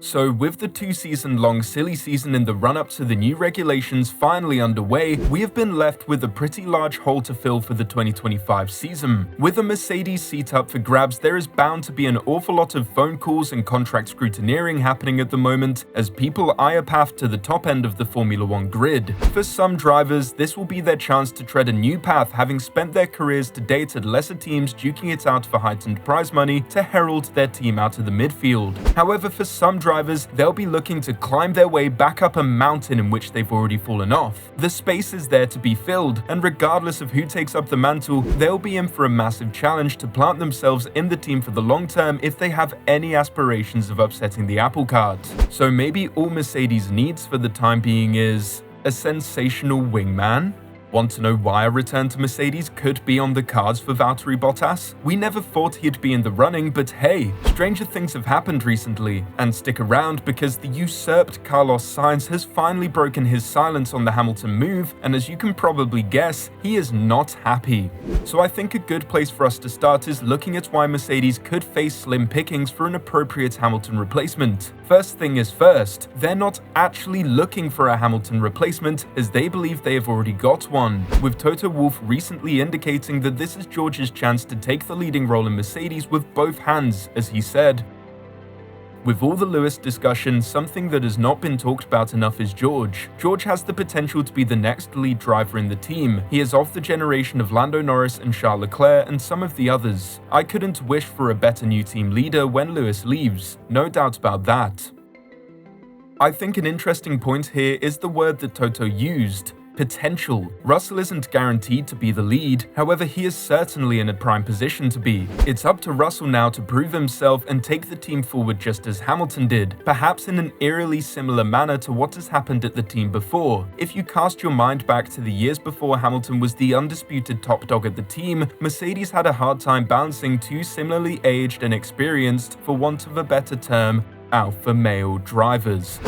So with the 2-season-long silly season in the run-up to the new regulations finally underway, we have been left with a pretty large hole to fill for the 2025 season. With a Mercedes seat up for grabs, there is bound to be an awful lot of phone calls and contract scrutineering happening at the moment, as people eye a path to the top end of the Formula 1 grid. For some drivers, this will be their chance to tread a new path, having spent their careers to date at lesser teams duking it out for heightened prize money to herald their team out of the midfield. However, for some drivers, they'll be looking to climb their way back up a mountain in which they've already fallen off. The space is there to be filled, and regardless of who takes up the mantle, they'll be in for a massive challenge to plant themselves in the team for the long term if they have any aspirations of upsetting the applecart. So maybe all Mercedes needs for the time being is a sensational wingman? Want to know why a return to Mercedes could be on the cards for Valtteri Bottas? We never thought he'd be in the running, but hey, stranger things have happened recently. And stick around because the usurped Carlos Sainz has finally broken his silence on the Hamilton move, and as you can probably guess, he is not happy. So I think a good place for us to start is looking at why Mercedes could face slim pickings for an appropriate Hamilton replacement. First thing is first, they're not actually looking for a Hamilton replacement, as they believe they have already got one, with Toto Wolff recently indicating that this is George's chance to take the leading role in Mercedes with both hands, as he said. With all the Lewis discussion, something that has not been talked about enough is George. George has the potential to be the next lead driver in the team. He is of the generation of Lando Norris and Charles Leclerc and some of the others. I couldn't wish for a better new team leader when Lewis leaves, no doubt about that. I think an interesting point here is the word that Toto used. Potential. Russell isn't guaranteed to be the lead, however he is certainly in a prime position to be. It's up to Russell now to prove himself and take the team forward just as Hamilton did, perhaps in an eerily similar manner to what has happened at the team before. If you cast your mind back to the years before Hamilton was the undisputed top dog at the team, Mercedes had a hard time balancing two similarly aged and experienced, for want of a better term, alpha male drivers.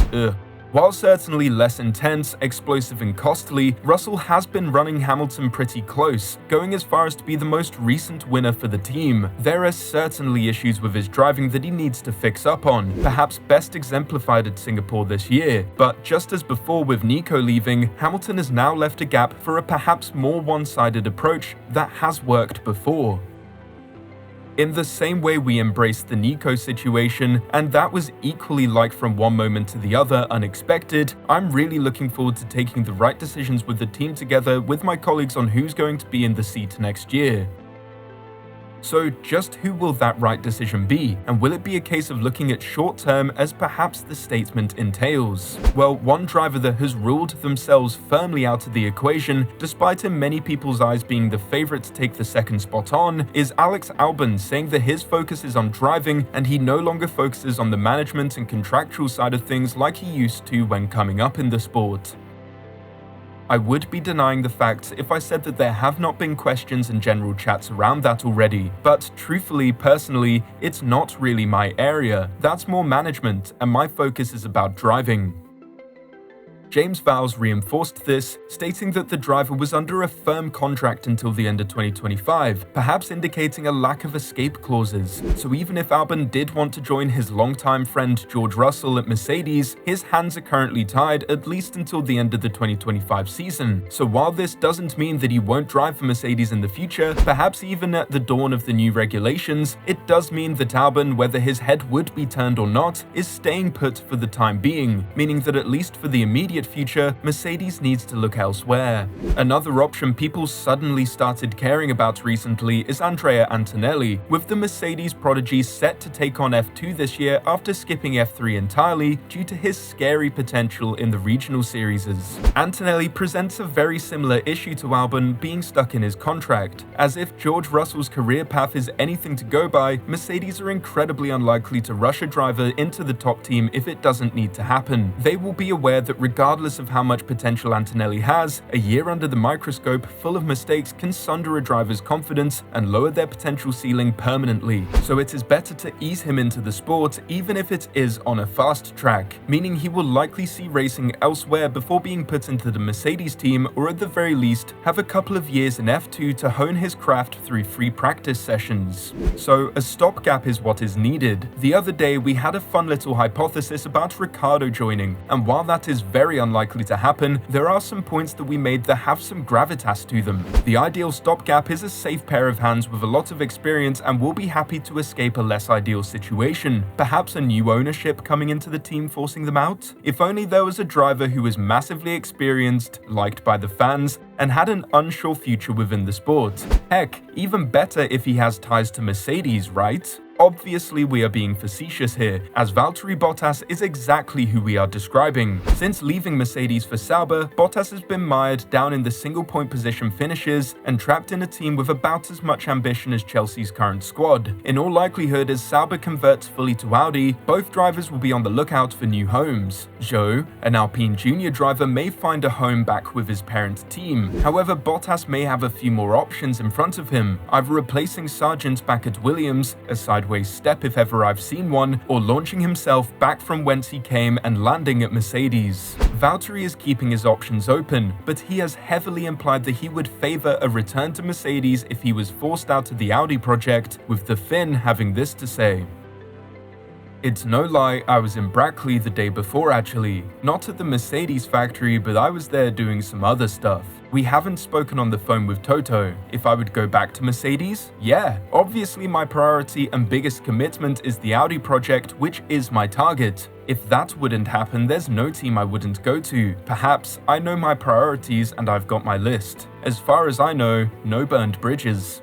While certainly less intense, explosive and costly, Russell has been running Hamilton pretty close, going as far as to be the most recent winner for the team. There are certainly issues with his driving that he needs to fix up on, perhaps best exemplified at Singapore this year. But just as before with Nico leaving, Hamilton has now left a gap for a perhaps more one-sided approach that has worked before. In the same way we embraced the Nico situation, and that was equally like from one moment to the other unexpected, I'm really looking forward to taking the right decisions with the team together with my colleagues on who's going to be in the seat next year. So just who will that right decision be, and will it be a case of looking at short term as perhaps the statement entails? Well, one driver that has ruled themselves firmly out of the equation, despite in many people's eyes being the favourite to take the second spot on, is Alex Albon, saying that his focus is on driving and he no longer focuses on the management and contractual side of things like he used to when coming up in the sport. I would be denying the facts if I said that there have not been questions and general chats around that already, but truthfully, personally, it's not really my area. That's more management, and my focus is about driving. James Vowles reinforced this, stating that the driver was under a firm contract until the end of 2025, perhaps indicating a lack of escape clauses. So even if Albon did want to join his longtime friend George Russell at Mercedes, his hands are currently tied at least until the end of the 2025 season. So while this doesn't mean that he won't drive for Mercedes in the future, perhaps even at the dawn of the new regulations, it does mean that Albon, whether his head would be turned or not, is staying put for the time being, meaning that at least for the immediate future, Mercedes needs to look elsewhere. Another option people suddenly started caring about recently is Andrea Antonelli, with the Mercedes prodigy set to take on F2 this year after skipping F3 entirely due to his scary potential in the regional series. Antonelli presents a very similar issue to Albon being stuck in his contract. As if George Russell's career path is anything to go by, Mercedes are incredibly unlikely to rush a driver into the top team if it doesn't need to happen. They will be aware that regardless regardless of how much potential Antonelli has, a year under the microscope full of mistakes can sunder a driver's confidence and lower their potential ceiling permanently. So it is better to ease him into the sport even if it is on a fast track, meaning he will likely see racing elsewhere before being put into the Mercedes team, or at the very least have a couple of years in F2 to hone his craft through free practice sessions. So a stopgap is what is needed. The other day we had a fun little hypothesis about Ricciardo joining, and while that is very unlikely to happen, there are some points that we made that have some gravitas to them. The ideal stopgap is a safe pair of hands with a lot of experience and will be happy to escape a less ideal situation, perhaps a new ownership coming into the team forcing them out. If only there was a driver who was massively experienced, liked by the fans, and had an unsure future within the sport. Heck, even better if he has ties to Mercedes, right? Obviously we are being facetious here, as Valtteri Bottas is exactly who we are describing. Since leaving Mercedes for Sauber, Bottas has been mired down in the single point position finishes and trapped in a team with about as much ambition as Chelsea's current squad. In all likelihood, as Sauber converts fully to Audi, both drivers will be on the lookout for new homes. Zhou, an Alpine junior driver, may find a home back with his parent team. However, Bottas may have a few more options in front of him, either replacing Sargent back at Williams, a sideways step if ever I've seen one, or launching himself back from whence he came and landing at Mercedes. Valtteri is keeping his options open, but he has heavily implied that he would favour a return to Mercedes if he was forced out of the Audi project, with the Finn having this to say. It's no lie, I was in Brackley the day before actually. Not at the Mercedes factory, but I was there doing some other stuff. We haven't spoken on the phone with Toto. If I would go back to Mercedes? Yeah. Obviously my priority and biggest commitment is the Audi project, which is my target. If that wouldn't happen, there's no team I wouldn't go to. Perhaps I know my priorities and I've got my list. As far as I know, no burned bridges.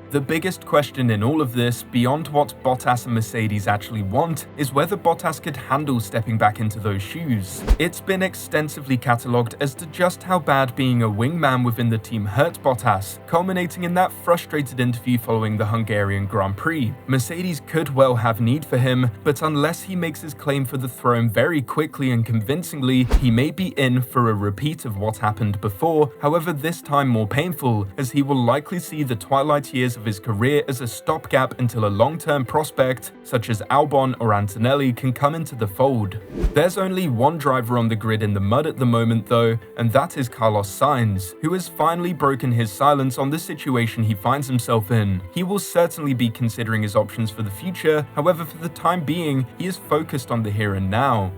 The biggest question in all of this, beyond what Bottas and Mercedes actually want, is whether Bottas could handle stepping back into those shoes. It's been extensively catalogued as to just how bad being a wingman within the team hurt Bottas, culminating in that frustrated interview following the Hungarian Grand Prix. Mercedes could well have need for him, but unless he makes his claim for the throne very quickly and convincingly, he may be in for a repeat of what happened before, however this time more painful, as he will likely see the twilight years of his career as a stopgap until a long-term prospect, such as Albon or Antonelli, can come into the fold. There's only one driver on the grid in the mud at the moment though, and that is Carlos Sainz, who has finally broken his silence on the situation he finds himself in. He will certainly be considering his options for the future, however for the time being, he is focused on the here and now.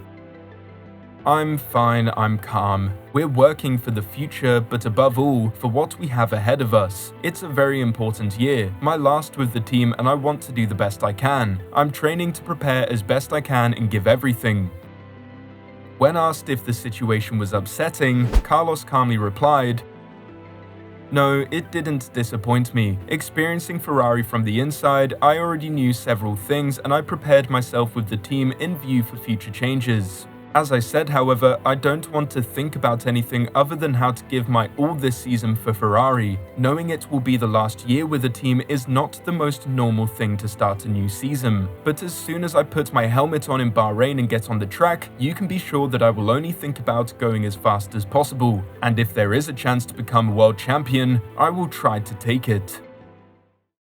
I'm fine, I'm calm. We're working for the future, but above all, for what we have ahead of us. It's a very important year, my last with the team, and I want to do the best I can. I'm training to prepare as best I can and give everything. When asked if the situation was upsetting, Carlos calmly replied, "No, it didn't disappoint me. Experiencing Ferrari from the inside, I already knew several things and I prepared myself with the team in view for future changes. As I said, however, I don't want to think about anything other than how to give my all this season for Ferrari. Knowing it will be the last year with the team is not the most normal thing to start a new season. But as soon as I put my helmet on in Bahrain and get on the track, you can be sure that I will only think about going as fast as possible. And if there is a chance to become world champion, I will try to take it."